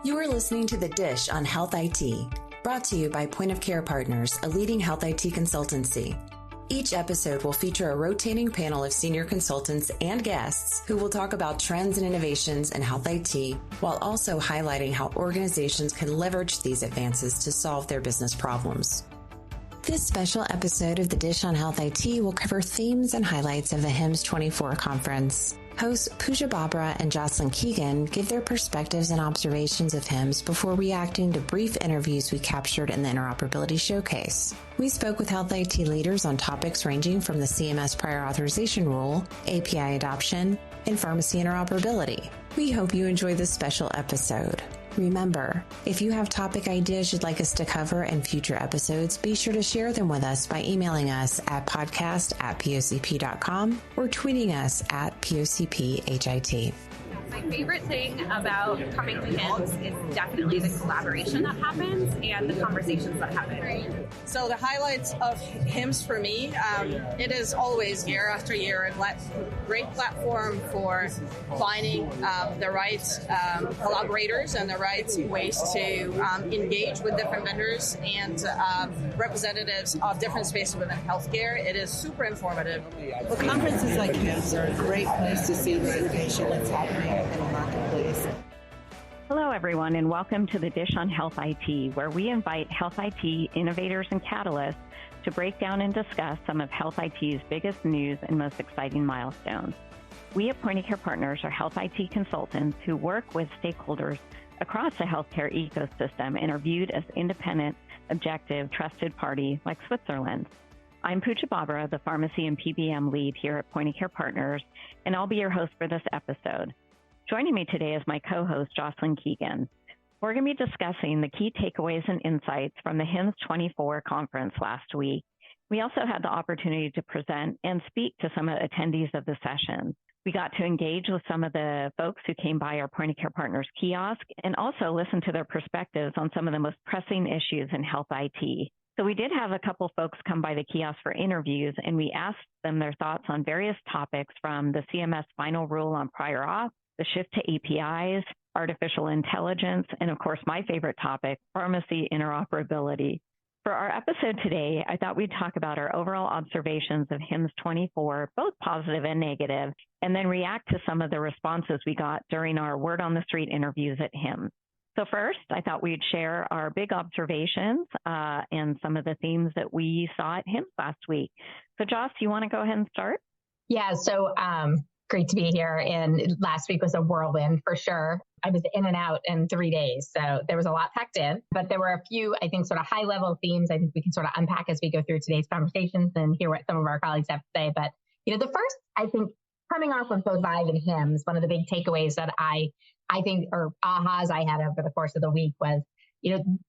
You are listening to The Dish on Health IT, brought to you by Point of Care Partners, a leading health IT consultancy. Each episode will feature a rotating panel of senior consultants and guests who will talk about trends and innovations in health IT, while also highlighting how organizations can leverage these advances to solve their business problems. This special episode of The Dish on Health IT will cover themes and highlights of the HIMSS24 conference. Hosts Pooja Babbrah and Jocelyn Keegan give their perspectives and observations of HIMSS before reacting to brief interviews we captured in the Interoperability Showcase. We spoke with health IT leaders on topics ranging from the CMS prior authorization rule, API adoption, and pharmacy interoperability. We hope you enjoy this special episode. Remember, if you have topic ideas you'd like us to cover in future episodes, be sure to share them with us by emailing us at podcast@pocp.com or tweeting us at POCPHIT. My favorite thing about coming to HIMSS is definitely the collaboration that happens and the conversations that happen. So the highlights of HIMSS for me, it is always year after year a great platform for finding the right collaborators and the right ways to engage with different vendors and representatives of different spaces within healthcare. It is super informative. Well, conferences like HIMSS are a great place to see the innovation that's happening in the marketplace. Hello, everyone, and welcome to The Dish on Health IT, where we invite health IT innovators and catalysts to break down and discuss some of health IT's biggest news and most exciting milestones. We at Point of Care Partners are health IT consultants who work with stakeholders across the healthcare ecosystem and are viewed as independent, objective, trusted party like Switzerland. I'm Pooja Babbrah, the pharmacy and PBM lead here at Point of Care Partners, and I'll be your host for this episode. Joining me today is my co-host, Jocelyn Keegan. We're going to be discussing the key takeaways and insights from the HIMSS24 conference last week. We also had the opportunity to present and speak to some of the attendees of the session. We got to engage with some of the folks who came by our Point of Care Partners kiosk and also listen to their perspectives on some of the most pressing issues in health IT. So we did have a couple folks come by the kiosk for interviews, and we asked them their thoughts on various topics from the CMS final rule on prior auth, the shift to APIs, artificial intelligence, and of course, my favorite topic, pharmacy interoperability. For our episode today, I thought we'd talk about our overall observations of HIMSS24, both positive and negative, and then react to some of the responses we got during our word on the street interviews at HIMSS. So first, I thought we'd share our big observations and some of the themes that we saw at HIMSS last week. So Joss, you want to go ahead and start? Yeah, so great to be here. And last week was a whirlwind for sure. I was in and out in 3 days. So there was a lot packed in, but there were a few, I think, sort of high level themes I think we can sort of unpack as we go through today's conversations and hear what some of our colleagues have to say. But, the first, I think, coming off of both Vive and HIMSS, one of the big takeaways that I think, or ahas I had over the course of the week was,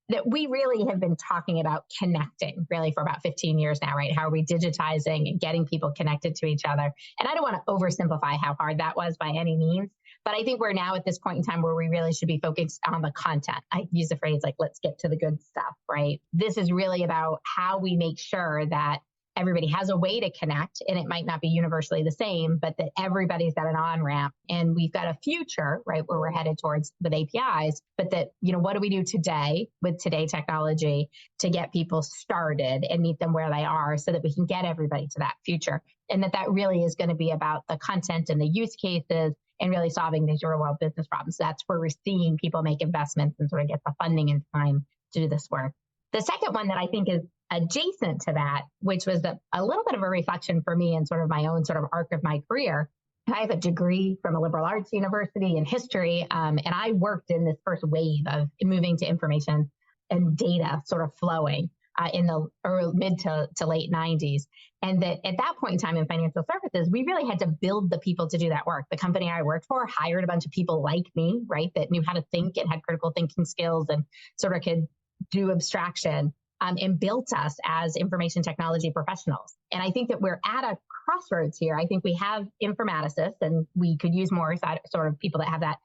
that we really have been talking about connecting really for about 15 years now, right? How are we digitizing and getting people connected to each other? And I don't want to oversimplify how hard that was by any means, but I think we're now at this point in time where we really should be focused on the content. I use the phrase like, let's get to the good stuff, right? This is really about how we make sure that everybody has a way to connect, and it might not be universally the same, but that everybody's got an on-ramp, and we've got a future, right, where we're headed towards with APIs, but that, what do we do today with today technology to get people started and meet them where they are so that we can get everybody to that future? And that really is going to be about the content and the use cases and really solving these real-world business problems. That's where we're seeing people make investments and sort of get the funding and time to do this work. The second one that I think is adjacent to that, which was a little bit of a reflection for me in sort of my own sort of arc of my career. I have a degree from a liberal arts university in history, and I worked in this first wave of moving to information and data sort of flowing in the mid to late 90s. And that at that point in time in financial services, we really had to build the people to do that work. The company I worked for hired a bunch of people like me, right, that knew how to think and had critical thinking skills and sort of could do abstraction. And built us as information technology professionals. And I think that we're at a crossroads here. I think we have informaticists, and we could use more sort of people that have that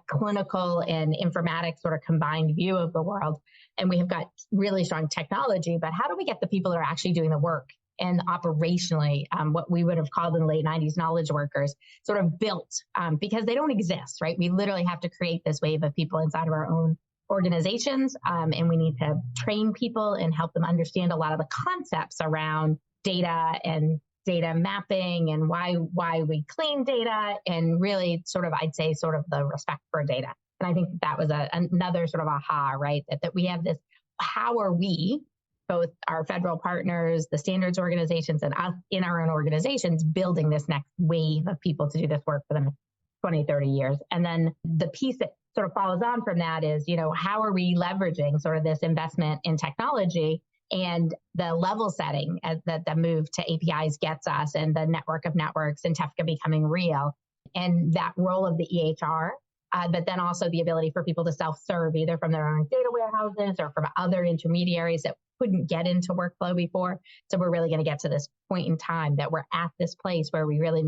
clinical and informatics sort of combined view of the world. And we have got really strong technology, but how do we get the people that are actually doing the work and operationally, what we would have called in the late 90s knowledge workers, sort of built because they don't exist, right? We literally have to create this wave of people inside of our own organizations, and we need to train people and help them understand a lot of the concepts around data and data mapping and why we clean data, and really sort of, I'd say, sort of the respect for data. And I think that was another sort of aha, right? That we have this, how are we, both our federal partners, the standards organizations, and us in our own organizations, building this next wave of people to do this work for the next 20, 30 years. And then the piece that sort of follows on from that is, how are we leveraging sort of this investment in technology and the level setting that the move to APIs gets us, and the network of networks and TEFCA becoming real, and that role of the EHR, but then also the ability for people to self-serve either from their own data warehouses or from other intermediaries that couldn't get into workflow before. So we're really going to get to this point in time that we're at this place where we really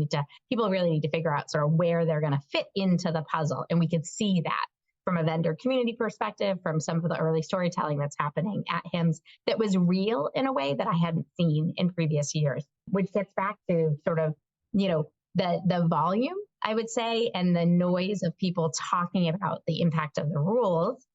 people really need to figure out sort of where they're going to fit into the puzzle. And we could see that from a vendor community perspective, from some of the early storytelling that's happening at HIMSS that was real in a way that I hadn't seen in previous years, which gets back to sort of, the volume, I would say, and the noise of people talking about the impact of the rules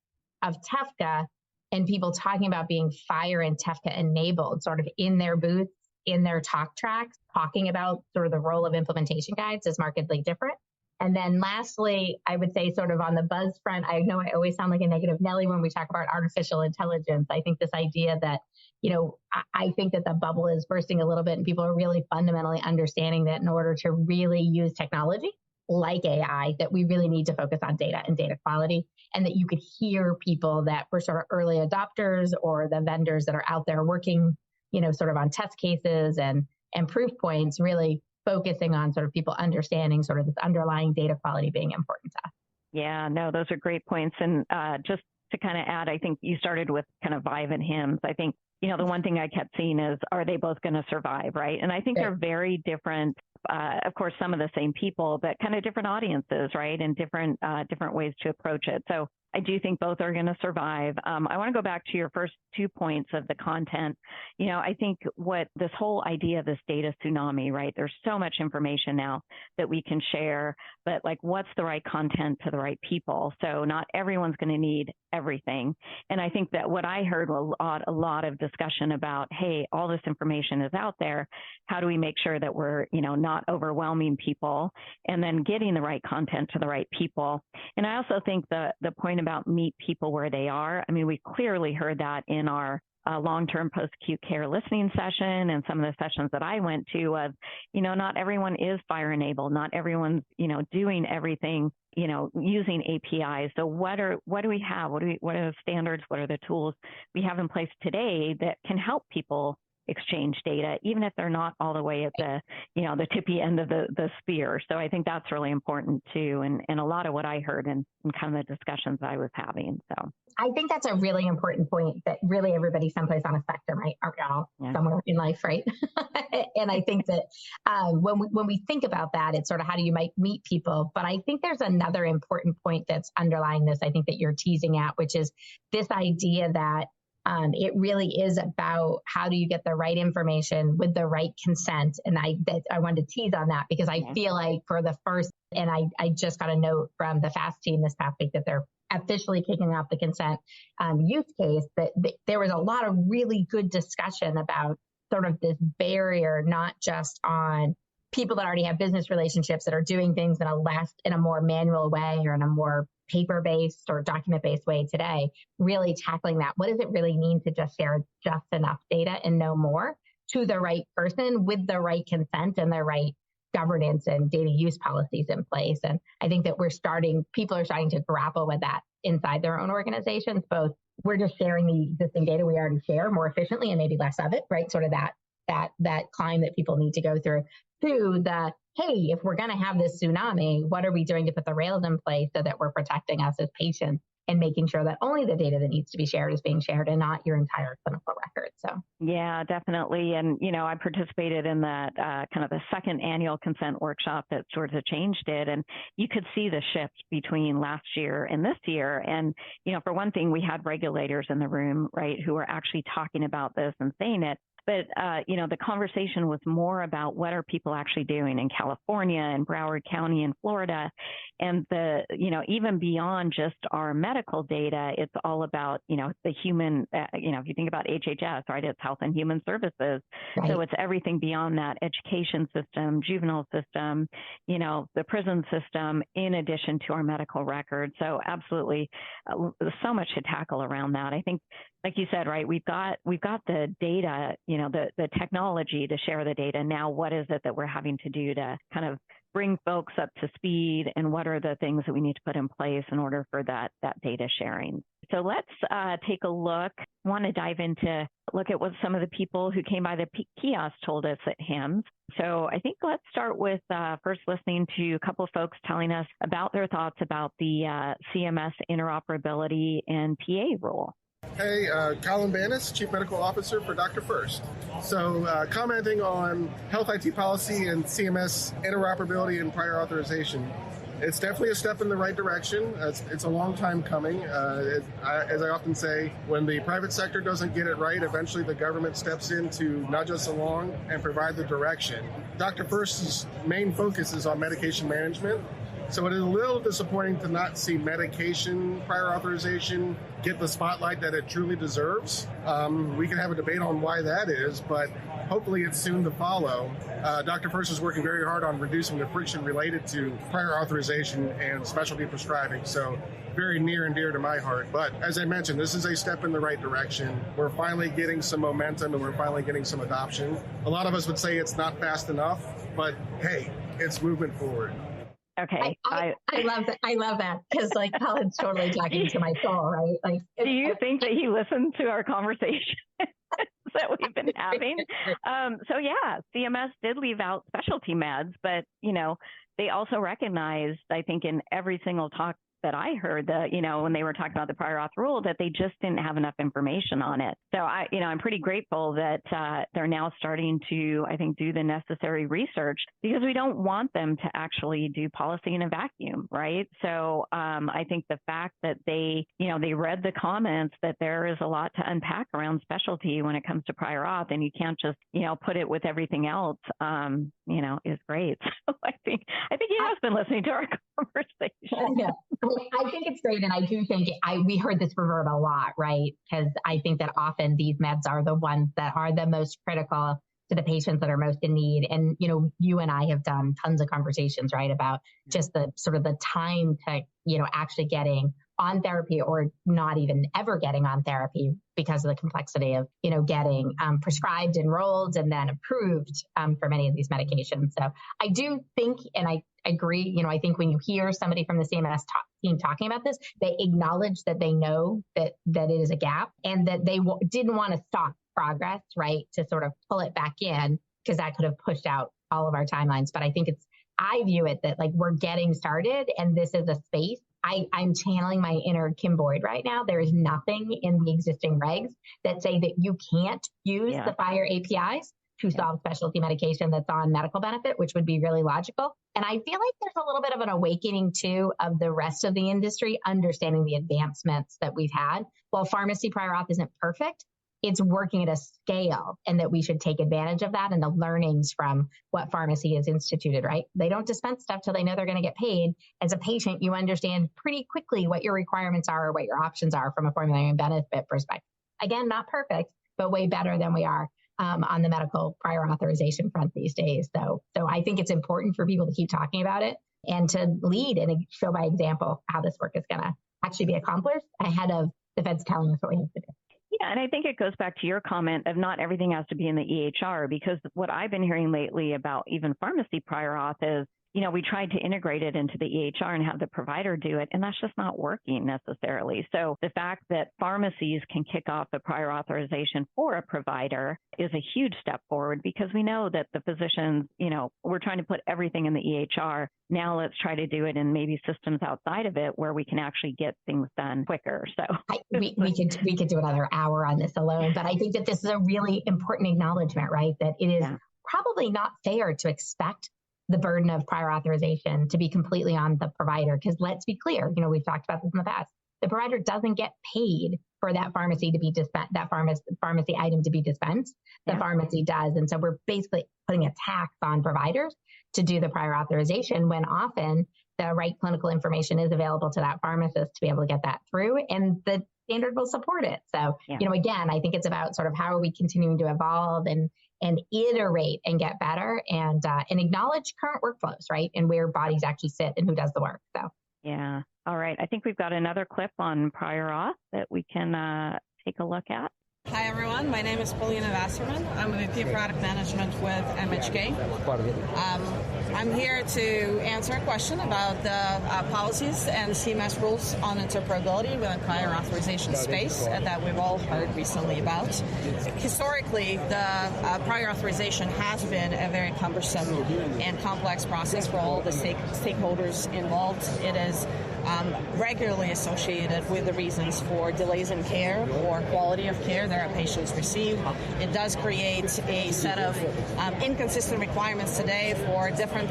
of TEFCA, and people talking about being FHIR and TEFCA enabled sort of in their booths, in their talk tracks, talking about sort of the role of implementation guides is markedly different. And then lastly, I would say sort of on the buzz front, I know I always sound like a negative Nelly when we talk about artificial intelligence. I think this idea that, I think that the bubble is bursting a little bit, and people are really fundamentally understanding that in order to really use technology like AI, that we really need to focus on data and data quality, and that you could hear people that were sort of early adopters or the vendors that are out there working, sort of on test cases and proof points, really focusing on sort of people understanding sort of this underlying data quality being important to us. Yeah, no, those are great points. And just to kind of add, I think you started with kind of Vive and HIMSS. I think, the one thing I kept seeing is, are they both going to survive, right? And I think they're very different, of course, some of the same people, but kind of different audiences, right? And different ways to approach it. So I do think both are going to survive. I want to go back to your first 2 points of the content. I think what this whole idea of this data tsunami, right? There's so much information now that we can share, but like, what's the right content to the right people? So not everyone's going to need everything. And I think that what I heard was a lot of discussion about, hey, all this information is out there. How do we make sure that we're, not overwhelming people, and then getting the right content to the right people? And I also think the point about meet people where they are. I mean, we clearly heard that in our long-term post-acute care listening session and some of the sessions that I went to of, not everyone is FHIR enabled. Not everyone's, doing everything, using APIs. So what do we have? What are the standards? What are the tools we have in place today that can help people exchange data, even if they're not all the way at the, the tippy end of the spear. So I think that's really important too. And a lot of what I heard in kind of the discussions I was having. So I think that's a really important point, that really everybody's someplace on a spectrum, right? Aren't we all somewhere in life, right? And I think that when we think about that, it's sort of how do you might meet people. But I think there's another important point that's underlying this, I think that you're teasing at, which is this idea that it really is about how do you get the right information with the right consent. And I wanted to tease on that because I feel like for the first, and I just got a note from the FAST team this past week that they're officially kicking off the consent use case, that there was a lot of really good discussion about sort of this barrier, not just on people that already have business relationships that are doing things in a more manual way or in a more paper-based or document-based way today, really tackling that. What does it really mean to just share just enough data and no more to the right person with the right consent and the right governance and data use policies in place? And I think that people are starting to grapple with that inside their own organizations. Both, we're just sharing the existing data we already share more efficiently and maybe less of it, right? Sort of that climb that people need to go through, to the, hey, if we're going to have this tsunami, what are we doing to put the rails in place so that we're protecting us as patients and making sure that only the data that needs to be shared is being shared and not your entire clinical record. So yeah, definitely. And, I participated in that kind of the second annual consent workshop that Georgia Change did. And you could see the shift between last year and this year. And, for one thing, we had regulators in the room, right, who were actually talking about this and saying it. But, the conversation was more about what are people actually doing in California and Broward County and Florida. And even beyond just our medical data, it's all about, the human, if you think about HHS, right, it's Health and Human Services. Right. So it's everything beyond that: education system, juvenile system, the prison system, in addition to our medical records. So absolutely so much to tackle around that. I think, like you said, right, we've got the data, the technology to share the data. Now, what is it that we're having to do to kind of bring folks up to speed, and what are the things that we need to put in place in order for that data sharing? So let's take a look. I want to dive into, look at what some of the people who came by the kiosk told us at HIMSS. So I think let's start with first listening to a couple of folks telling us about their thoughts about the CMS interoperability and PA rule. Hey, Colin Banis, Chief Medical Officer for Dr. First. So commenting on health IT policy and CMS interoperability and prior authorization. It's definitely a step in the right direction. It's a long time coming. As I often say, when the private sector doesn't get it right, eventually the government steps in to nudge us along and provide the direction. Dr. First's main focus is on medication management. So it is a little disappointing to not see medication prior authorization get the spotlight that it truly deserves. We can have a debate on why that is, but hopefully it's soon to follow. Dr. First is working very hard on reducing the friction related to prior authorization and specialty prescribing. So very near and dear to my heart. But as I mentioned, this is a step in the right direction. We're finally getting some momentum and we're finally getting some adoption. A lot of us would say it's not fast enough, but hey, it's movement forward. Okay. I love that. I love that because Colin's totally talking to my soul, right? Do you think that he listened to our conversation that we've been having? So yeah, CMS did leave out specialty meds, but they also recognized, I think, in every single talk that I heard, that when they were talking about the prior auth rule, that they just didn't have enough information on it. So I'm pretty grateful that they're now starting to, I think, do the necessary research, because we don't want them to actually do policy in a vacuum, right? So I think the fact that they read the comments, that there is a lot to unpack around specialty when it comes to prior auth, and you can't just put it with everything else, is great. So I think he has been listening to our conversation. Yeah. I think it's great. And I do think we heard this proverb a lot, right? Because I think that often these meds are the ones that are the most critical to the patients that are most in need. And, you and I have done tons of conversations, right, about just the sort of the time to, actually getting on therapy, or not even ever getting on therapy because of the complexity of, getting prescribed, enrolled, and then approved for many of these medications. So I do think, and I agree, I think when you hear somebody from the CMS team talking about this, they acknowledge that they know that it is a gap, and that they didn't want to stop progress, right, to sort of pull it back in, because that could have pushed out all of our timelines. But I think I view it that we're getting started, and this is a space. I'm channeling my inner Kim Boyd right now. There is nothing in the existing regs that say that you can't use the FHIR APIs to solve specialty medication that's on medical benefit, which would be really logical. And I feel like there's a little bit of an awakening too of the rest of the industry understanding the advancements that we've had. While pharmacy prior auth isn't perfect, it's working at a scale, and that we should take advantage of that and the learnings from what pharmacy has instituted, right? They don't dispense stuff till they know they're going to get paid. As a patient, you understand pretty quickly what your requirements are or what your options are from a formulary and benefit perspective. Again, not perfect, but way better than we are on the medical prior authorization front these days. So I think it's important for people to keep talking about it and to lead and show by example how this work is going to actually be accomplished ahead of the feds telling us what we have to do. Yeah, and I think it goes back to your comment of not everything has to be in the EHR, because what I've been hearing lately about even pharmacy prior auth is, we tried to integrate it into the EHR and have the provider do it, and that's just not working necessarily. So the fact that pharmacies can kick off a prior authorization for a provider is a huge step forward, because we know that the physicians, we're trying to put everything in the EHR. Now let's try to do it in maybe systems outside of it where we can actually get things done quicker. So we could do another hour on this alone, but I think that this is a really important acknowledgement, right? That it is probably not fair to expect the burden of prior authorization to be completely on the provider. Because let's be clear, we've talked about this in the past. The provider doesn't get paid for that pharmacy to be dispensed, that pharmacy item to be dispensed, the pharmacy does. And so we're basically putting a tax on providers to do the prior authorization when often the right clinical information is available to that pharmacist to be able to get that through, and the standard will support it. So, again, I think it's about sort of how are we continuing to evolve and iterate and get better and acknowledge current workflows, right? And where bodies actually sit and who does the work. So, yeah. All right. I think we've got another clip on prior auth that we can take a look at. Hi, everyone. My name is Paulina Wasserman. I'm the VP of Product Management with MHK. I'm here to answer a question about the policies and CMS rules on interoperability within prior authorization space that we've all heard recently about. Historically, the prior authorization has been a very cumbersome and complex process for all the stakeholders involved. It is regularly associated with the reasons for delays in care or quality of care that our patients receive. It does create a set of inconsistent requirements today for different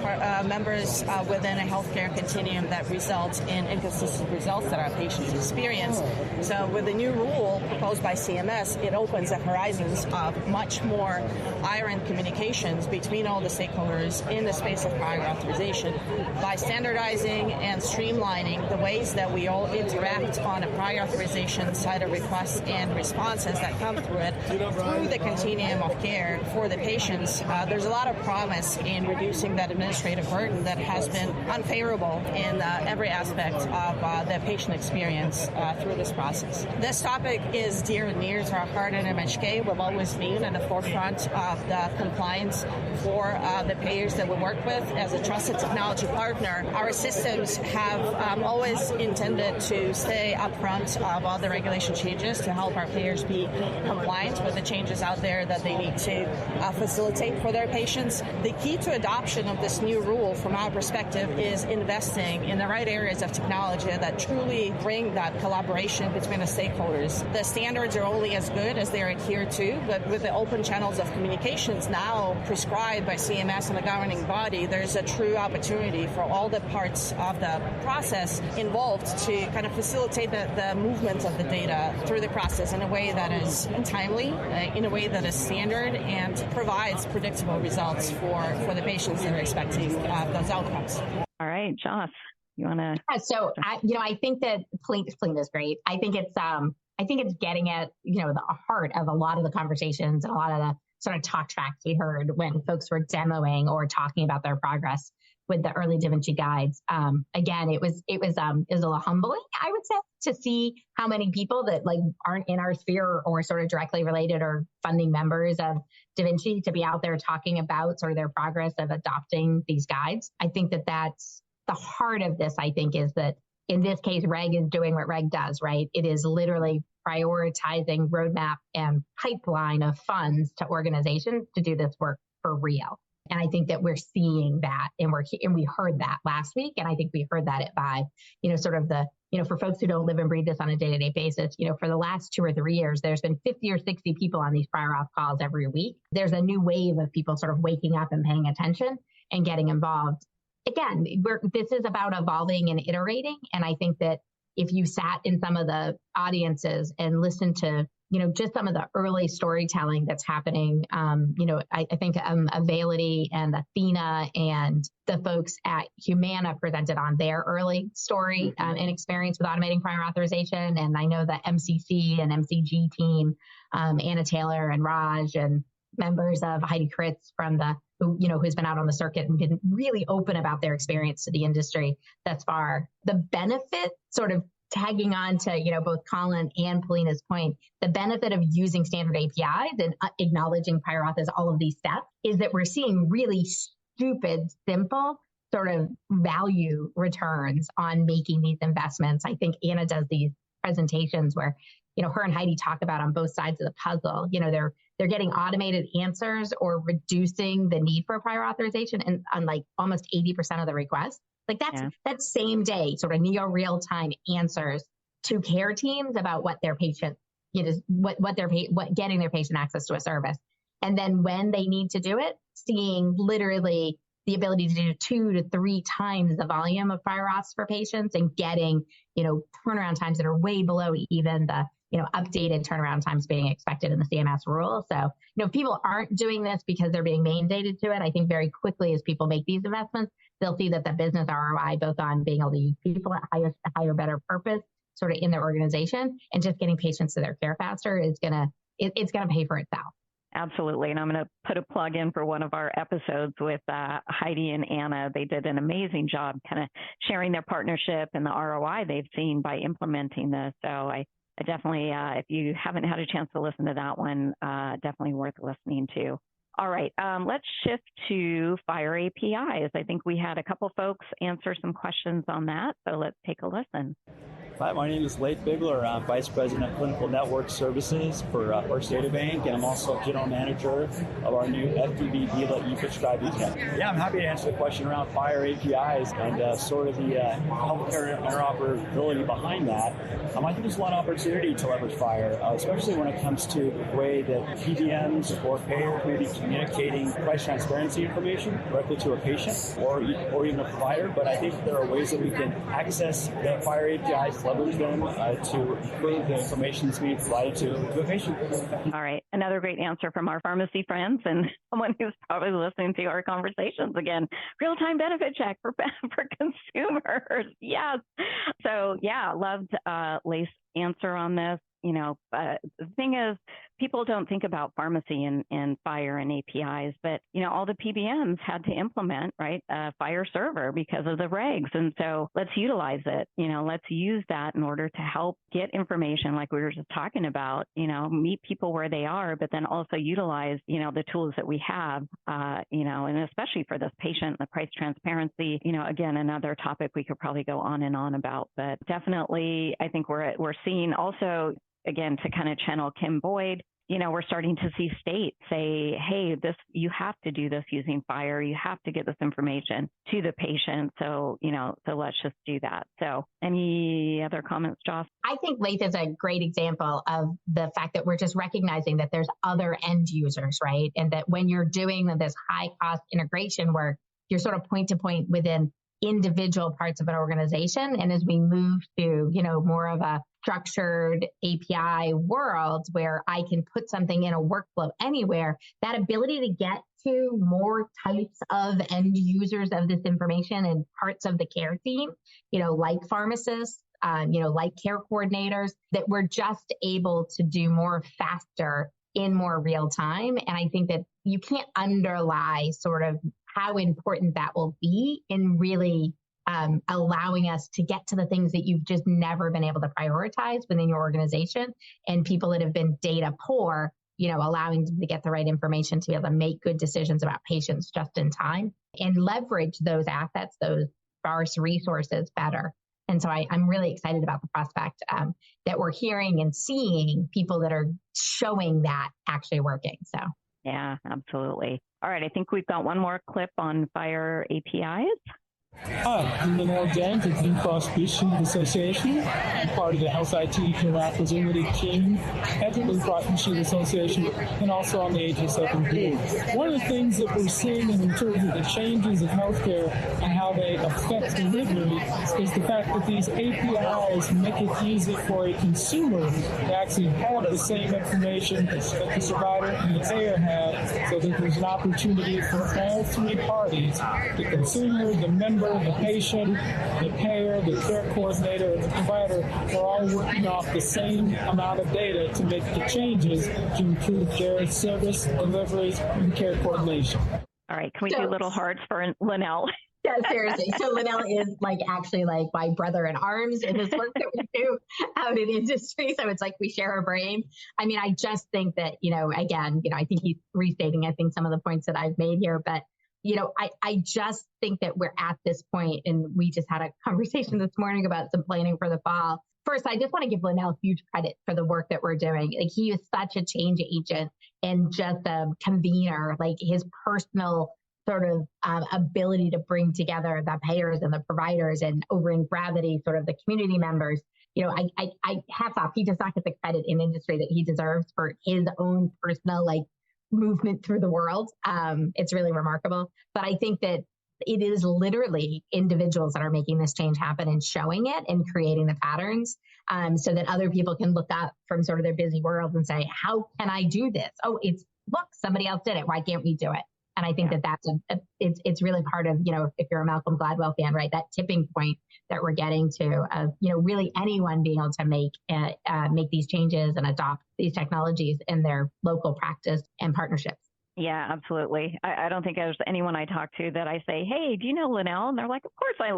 members within a healthcare continuum that result in inconsistent results that our patients experience. So with the new rule proposed by CMS, it opens the horizons of much more iron communications between all the stakeholders in the space of prior authorization by standardizing and streamlining the ways that we all interact on a prior authorization side of requests and responses that come through it, through the continuum of care for the patients. There's a lot of promise in reducing that administrative burden that has been unfavorable in every aspect of the patient experience through this process. This topic is dear and near to our heart at MHK. We've always been at the forefront of the compliance for the payers that we work with. As a trusted technology partner, our systems have always intended to stay upfront of all the regulation changes to help our payers be compliant with the changes out there that they need to facilitate for their patients. The key to adoption of this new rule, from our perspective, is investing in the right areas of technology that truly bring that collaboration between the stakeholders. The standards are only as good as they're adhered to, but with the open channels of communications now prescribed by CMS and the governing body, there's a true opportunity for all the parts of the process involved to kind of facilitate the movement of the data through the process in a way that is timely, in a way that is standard, and provides predictable results for the patients that are expecting those outcomes. All right, Joss, you want to? So, I think that Paulina is great. I think it's getting at, the heart of a lot of the conversations and a lot of the sort of talk tracks we heard when folks were demoing or talking about their progress with the early Da Vinci guides. Again, it was a little humbling, I would say, to see how many people that aren't in our sphere or sort of directly related or funding members of Da Vinci to be out there talking about sort of their progress of adopting these guides. I think that that's the heart of this, I think, is that in this case, Reg is doing what Reg does, right? It is literally prioritizing roadmap and pipeline of funds to organizations to do this work for real. And I think that we're seeing that, and we heard that last week, and I think we heard that at Vive. Sort of the, for folks who don't live and breathe this on a day-to-day basis, for the last 2 or 3 years, there's been 50 or 60 people on these prior auth calls every week. There's a new wave of people sort of waking up and paying attention and getting involved. Again, this is about evolving and iterating, and I think that if you sat in some of the audiences and listened to just some of the early storytelling that's happening. I think Availity and Athena and the folks at Humana presented on their early story and experience with automating prior authorization. And I know the MCC and MCG team, Anna Taylor and Raj and members of Heidi Kritz from who's been out on the circuit and been really open about their experience to the industry thus far. The benefit, sort of tagging on to, both Colin and Paulina's point, the benefit of using standard APIs and acknowledging prior auth as all of these steps is that we're seeing really stupid, simple sort of value returns on making these investments. I think Anna does these presentations where, her and Heidi talk about on both sides of the puzzle, they're getting automated answers or reducing the need for prior authorization and on almost 80% of the requests. That same day, sort of near real time answers to care teams about what their patient, what getting their patient access to a service. And then when they need to do it, seeing literally the ability to do 2 to 3 times the volume of prior auths for patients and getting, turnaround times that are way below even the, updated turnaround times being expected in the CMS rule. So, if people aren't doing this because they're being mandated to it, I think very quickly as people make these investments, they'll see that the business ROI, both on being able to use people at higher, better purpose sort of in their organization and just getting patients to their care faster it's going to pay for itself. Absolutely. And I'm going to put a plug in for one of our episodes with Heidi and Anna. They did an amazing job kind of sharing their partnership and the ROI they've seen by implementing this. So I definitely, if you haven't had a chance to listen to that one, definitely worth listening to. All right, let's shift to FHIR APIs. I think we had a couple folks answer some questions on that, so let's take a listen. Hi, my name is Leif Bigler. I'm Vice President of Clinical Network Services for First Data Bank, and I'm also General Manager of our new FDB Vila e-prescribe e-tab. Yeah, I'm happy to answer the question around FHIR APIs and sort of the healthcare interoperability behind that. I think there's a lot of opportunity to leverage FHIR, especially when it comes to the way that PBMs or payers may be communicating price transparency information directly to a patient or even a provider. But I think there are ways that we can access the FHIR APIs, leverage them to improve the information that's being provided to a patient. All right. Another great answer from our pharmacy friends and someone who's probably listening to our conversations again. Real-time benefit check for consumers. Yes. So, yeah, loved Leif's answer on this. The thing is, people don't think about pharmacy and FHIR and APIs, but, all the PBMs had to implement, right, a FHIR server because of the regs. And so let's utilize it. Let's use that in order to help get information like we were just talking about, meet people where they are, but then also utilize, the tools that we have, and especially for this patient, the price transparency, again, another topic we could probably go on and on about, but definitely I think we're seeing also, again, to kind of channel Kim Boyd, we're starting to see states say, hey, you have to do this using FHIR. You have to get this information to the patient. So, so let's just do that. So any other comments, Joss? I think Leif is a great example of the fact that we're just recognizing that there's other end users, right? And that when you're doing this high cost integration work, you're sort of point to point within individual parts of an organization. And as we move to, more of a structured API world where I can put something in a workflow anywhere, that ability to get to more types of end users of this information and parts of the care team, like pharmacists, like care coordinators, that we're just able to do more faster in more real time. And I think that you can't underlie sort of how important that will be in really allowing us to get to the things that you've just never been able to prioritize within your organization, and people that have been data poor, allowing them to get the right information to be able to make good decisions about patients just in time and leverage those assets, those sparse resources better. And so I'm really excited about the prospect that we're hearing and seeing people that are showing that actually working. So. Yeah, absolutely. All right. I think we've got one more clip on FHIR APIs. Hi, I'm Manel James with Blue Cross Blue Shield Association. I'm part of the Health IT Interoperability team at the Blue Cross Blue Shield Association and also on the HSF board. One of the things that we're seeing in terms of the changes in healthcare and how they affect delivery is the fact that these APIs make it easy for a consumer to actually have the same information that the provider and the payer have, so that there's an opportunity for all three parties, the consumer, the member, the patient, the payer, the care coordinator, and the provider are all working off the same amount of data to make the changes to improve their service, delivery, and care coordination. All right, can we do little hearts for Linnell? Yeah, seriously. So Linnell is actually my brother in arms in this work that we do out in industry. So it's like we share a brain. I mean, I just think that, again, I think he's restating, some of the points that I've made here, but I just think that we're at this point, and we just had a conversation this morning about some planning for the fall. First, I just want to give Linnell huge credit for the work that we're doing. He is such a change agent and just a convener, his personal sort of ability to bring together the payers and the providers and over in gravity, sort of the community members. I hats off. He does not get the credit in industry that he deserves for his own personal, movement through the world. It's really remarkable. But I think that it is literally individuals that are making this change happen and showing it and creating the patterns, so that other people can look up from sort of their busy world and say, how can I do this? Oh, look, somebody else did it. Why can't we do it? And I think that's it's really part of, if you're a Malcolm Gladwell fan, right, that tipping point that we're getting to of, really anyone being able to make these changes and adopt these technologies in their local practice and partnerships. Yeah, absolutely. I don't think there's anyone I talk to that I say, hey, do you know Linnell? And they're like, of course I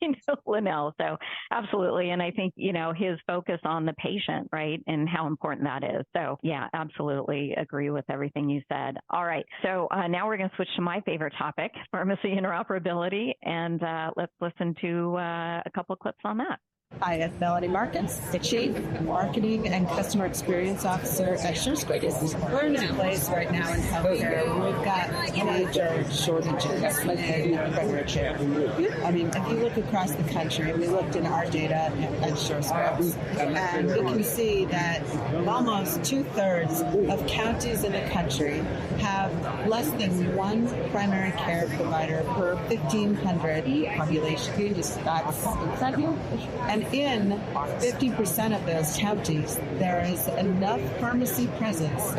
know Linnell. So absolutely. And I think, his focus on the patient, right, and how important that is. So yeah, absolutely agree with everything you said. All right. So now we're going to switch to my favorite topic, pharmacy interoperability. And let's listen to a couple of clips on that. Hi, I'm Melanie Marcus, the Chief Marketing and Customer Experience Officer at HIMSS24. We're in a place right now in healthcare where we've got major shortages in primary care. I mean, if you look across the country, we looked in our data at SureScripts, and we can see that almost 2/3 of counties in the country have less than one primary care provider per 1,500 population. That's incredible. And in 50% of those counties, there is enough pharmacy presence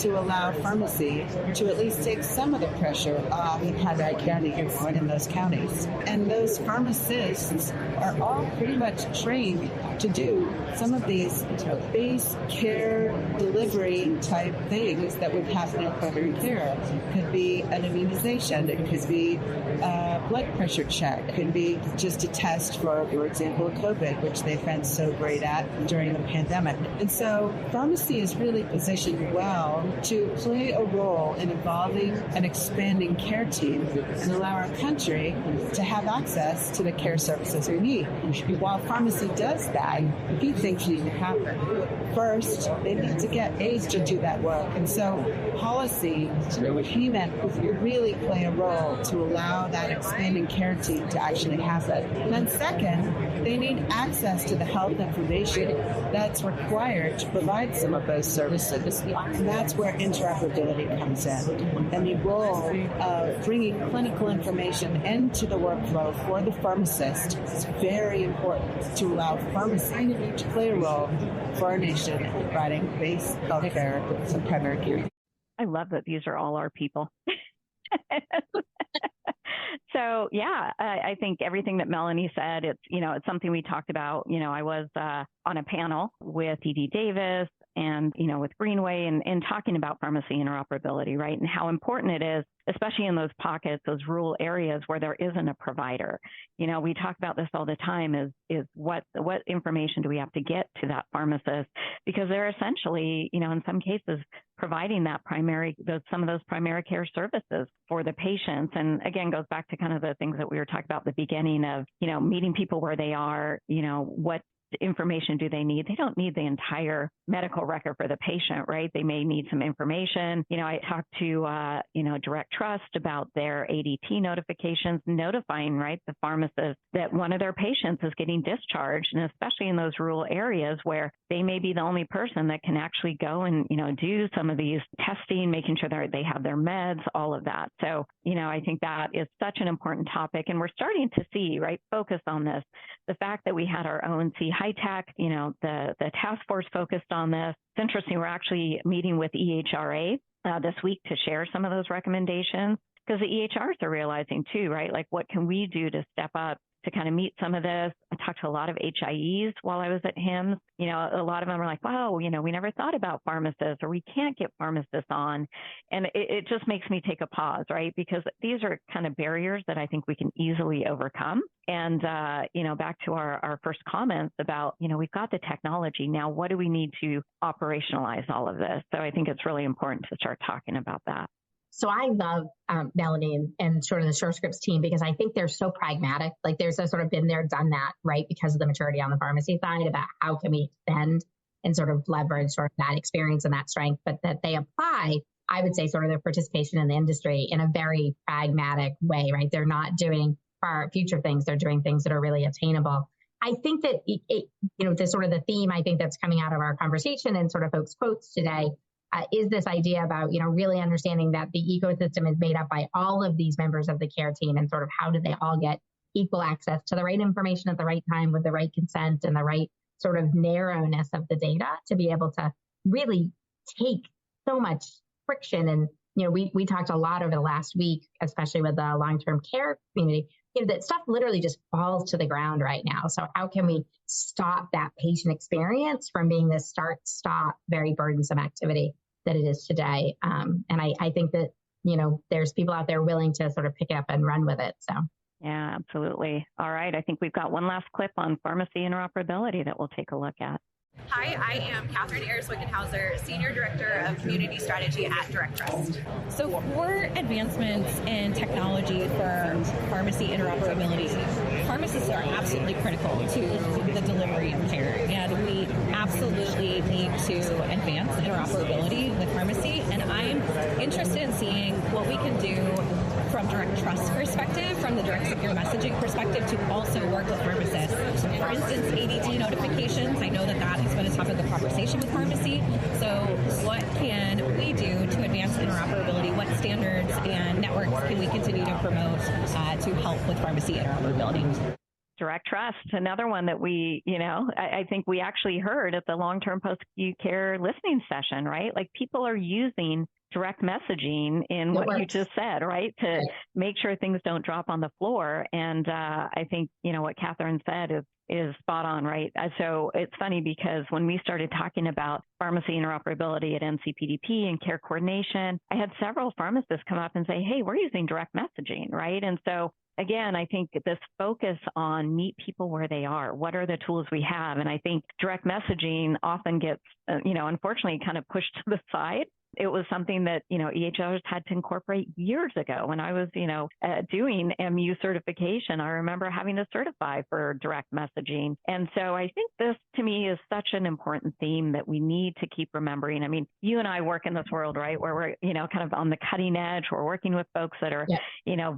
to allow pharmacy to at least take some of the pressure off primary care needs in those counties. And those pharmacists are all pretty much trained to do some of these base care delivery type things that would happen in primary care. It could be an immunization, it could be a blood pressure check, it could be just a test for example, COVID, which they've been so great at during the pandemic. And so pharmacy is really positioned well to play a role in evolving and expanding care team and allow our country to have access to the care services we need. While pharmacy does that, a few things need to happen. First, they need to get aides to do that work. And so policy, payment would really play a role to allow that expanding care team to actually happen. And then second, they need access to the health information that's required to provide some of those services. And that's where interoperability comes in. And the role of bringing clinical information into the workflow for the pharmacist is very important to allow pharmacy to play a role for our nation in providing base healthcare and primary care. I love that these are all our people. So, yeah, I think everything that Melanie said, it's something we talked about. I was on a panel with D.D. Davis and, with Greenway and talking about pharmacy interoperability, right, and how important it is, especially in those pockets, those rural areas where there isn't a provider. We talk about this all the time is what information do we have to get to that pharmacist, because they're essentially, in some cases, providing some of those primary care services for the patients. And again, goes back to kind of the things that we were talking about at the beginning of, meeting people where they are, what information do they need? They don't need the entire medical record for the patient, right? They may need some information. I talked to, Direct Trust about their ADT notifications, notifying, right, the pharmacist that one of their patients is getting discharged, and especially in those rural areas where they may be the only person that can actually go and, do some of these testing, making sure that they have their meds, all of that. So, I think that is such an important topic, and we're starting to see, right, focus on this. The fact that we had our ONC High Tech, the task force focused on this. It's interesting. We're actually meeting with EHRA this week to share some of those recommendations, because the EHRs are realizing too, right? Like, what can we do to step up to kind of meet some of this? I talked to a lot of HIEs while I was at HIMSS. A lot of them are like, wow, we never thought about pharmacists, or we can't get pharmacists on. And it just makes me take a pause, right? Because these are kind of barriers that I think we can easily overcome. And, back to our first comments about, we've got the technology. Now, what do we need to operationalize all of this? So I think it's really important to start talking about that. So I love Melanie and sort of the SureScripts team, because I think they're so pragmatic. Like, there's a sort of been there, done that, right? Because of the maturity on the pharmacy side about how can we extend and sort of leverage sort of that experience and that strength, but that they apply, I would say, sort of their participation in the industry in a very pragmatic way, right? They're not doing far future things. They're doing things that are really attainable. I think that, the sort of the theme, I think that's coming out of our conversation and sort of folks' quotes today is this idea about, really understanding that the ecosystem is made up by all of these members of the care team, and sort of how do they all get equal access to the right information at the right time with the right consent and the right sort of narrowness of the data to be able to really take so much friction. And, we talked a lot over the last week, especially with the long-term care community, that stuff literally just falls to the ground right now. So how can we stop that patient experience from being this start-stop, very burdensome activity that it is today? And I think that, there's people out there willing to sort of pick it up and run with it. So. Yeah, absolutely. All right. I think we've got one last clip on pharmacy interoperability that we'll take a look at. Hi, I am Catherine Ayers-Wickenhauser, Senior Director of Community Strategy at Direct Trust. So for advancements in technology for pharmacy interoperability, pharmacists are absolutely critical to the delivery of care, and we absolutely need to advance interoperability with pharmacy, and I'm interested in seeing what we can do from Direct Trust perspective, from the direct secure messaging perspective, to also work with pharmacists. For instance, ADT notifications, I know that has been a topic of conversation with pharmacy. So what can we do to advance interoperability? What standards and networks can we continue to promote to help with pharmacy interoperability? Direct Trust, another one that we, I think we actually heard at the long-term post-acute care listening session, right? Like, people are using direct messaging in what you just said, right? To make sure things don't drop on the floor. And I think, what Catherine said is spot on, right? So it's funny because when we started talking about pharmacy interoperability at NCPDP and care coordination, I had several pharmacists come up and say, hey, we're using direct messaging, right? And so again, I think this focus on meet people where they are. What are the tools we have? And I think direct messaging often gets, unfortunately kind of pushed to the side. It was something that, EHRs had to incorporate years ago. When I was, doing MU certification, I remember having to certify for direct messaging. And so I think this, to me, is such an important theme that we need to keep remembering. I mean, you and I work in this world, right, where we're, kind of on the cutting edge. We're working with folks that are,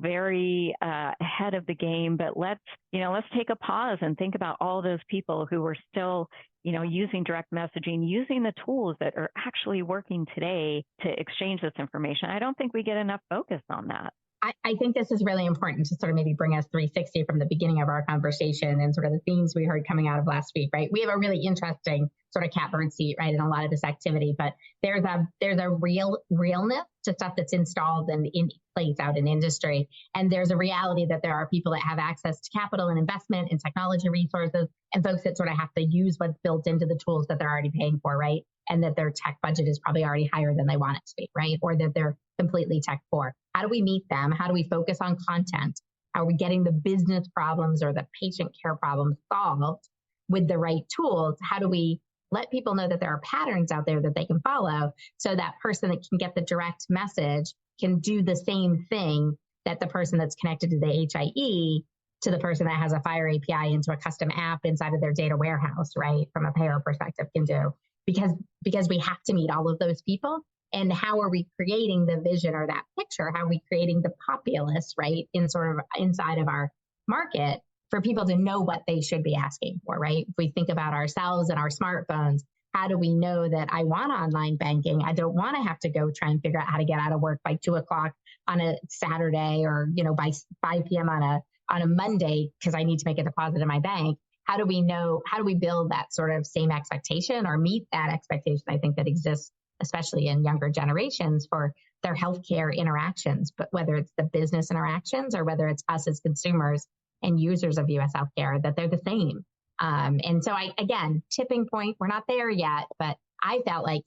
very ahead of the game. But let's take a pause and think about all those people who are still using direct messaging, using the tools that are actually working today to exchange this information. I don't think we get enough focus on that. I think this is really important to sort of maybe bring us 360 from the beginning of our conversation and sort of the themes we heard coming out of last week, right? We have a really interesting sort of catbird seat, right, in a lot of this activity, but there's a realness to stuff that's installed and in place out in industry. And there's a reality that there are people that have access to capital and investment and technology resources, and folks that sort of have to use what's built into the tools that they're already paying for, right? And that their tech budget is probably already higher than they want it to be, right? Or that they're completely tech poor. How do we meet them? How do we focus on content? How are we getting the business problems or the patient care problems solved with the right tools? How do we let people know that there are patterns out there that they can follow, so that person that can get the direct message can do the same thing that the person that's connected to the HIE to the person that has a Fire API into a custom app inside of their data warehouse, right, from a payer perspective can do. Because we have to meet all of those people. And how are we creating the vision or that picture? How are we creating the populace, right, in sort of inside of our market for people to know what they should be asking for, right? If we think about ourselves and our smartphones, how do we know that I want online banking? I don't want to have to go try and figure out how to get out of work by 2:00 on a Saturday, or, by 5 p.m. on a Monday because I need to make a deposit in my bank. How do we build that sort of same expectation or meet that expectation, I think, that exists, especially in younger generations, for their healthcare interactions, but whether it's the business interactions or whether it's us as consumers and users of U.S. healthcare, that they're the same. And so again, tipping point, we're not there yet, but I felt like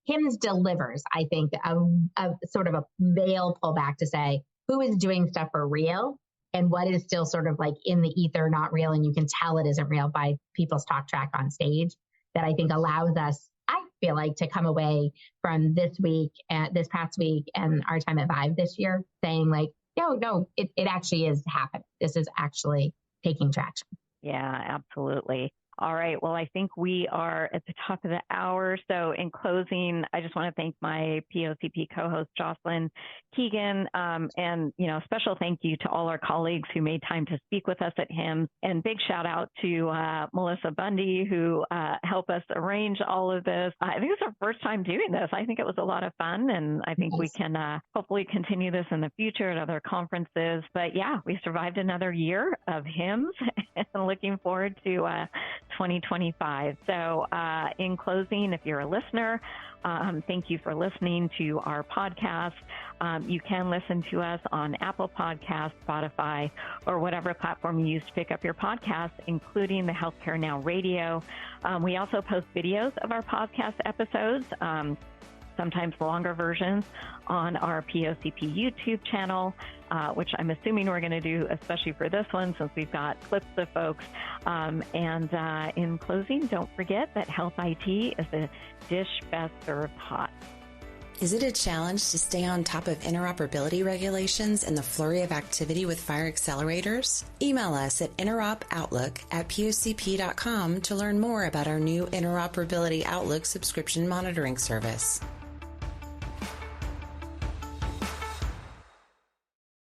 HIMSS delivers, I think, a sort of a veil pullback to say, who is doing stuff for real and what is still sort of like in the ether, not real, and you can tell it isn't real by people's talk track on stage, that I think allows us, I feel like, to come away from this past week and our time at Vive this year saying like, no, it actually is happening. This is actually taking traction. Yeah, absolutely. All right. Well, I think we are at the top of the hour. So in closing, I just want to thank my POCP co-host, Jocelyn, Keegan, and, special thank you to all our colleagues who made time to speak with us at HIMSS, and big shout out to Melissa Bundy, who helped help us arrange all of this. I think it's our first time doing this. I think it was a lot of fun, and I think we can hopefully continue this in the future at other conferences. But yeah, we survived another year of HIMSS and looking forward to 2025. So in closing, if you're a listener, thank you for listening to our podcast. You can listen to us on Apple Podcasts, Spotify, or whatever platform you use to pick up your podcast, including the Healthcare Now radio. We also post videos of our podcast episodes, sometimes longer versions, on our POCP YouTube channel, which I'm assuming we're going to do, especially for this one, since we've got clips of folks. And in closing, don't forget that Health IT is a dish best served hot. Is it a challenge to stay on top of interoperability regulations and the flurry of activity with fire accelerators? Email us at interopoutlook@pocp.com to learn more about our new Interoperability Outlook subscription monitoring service.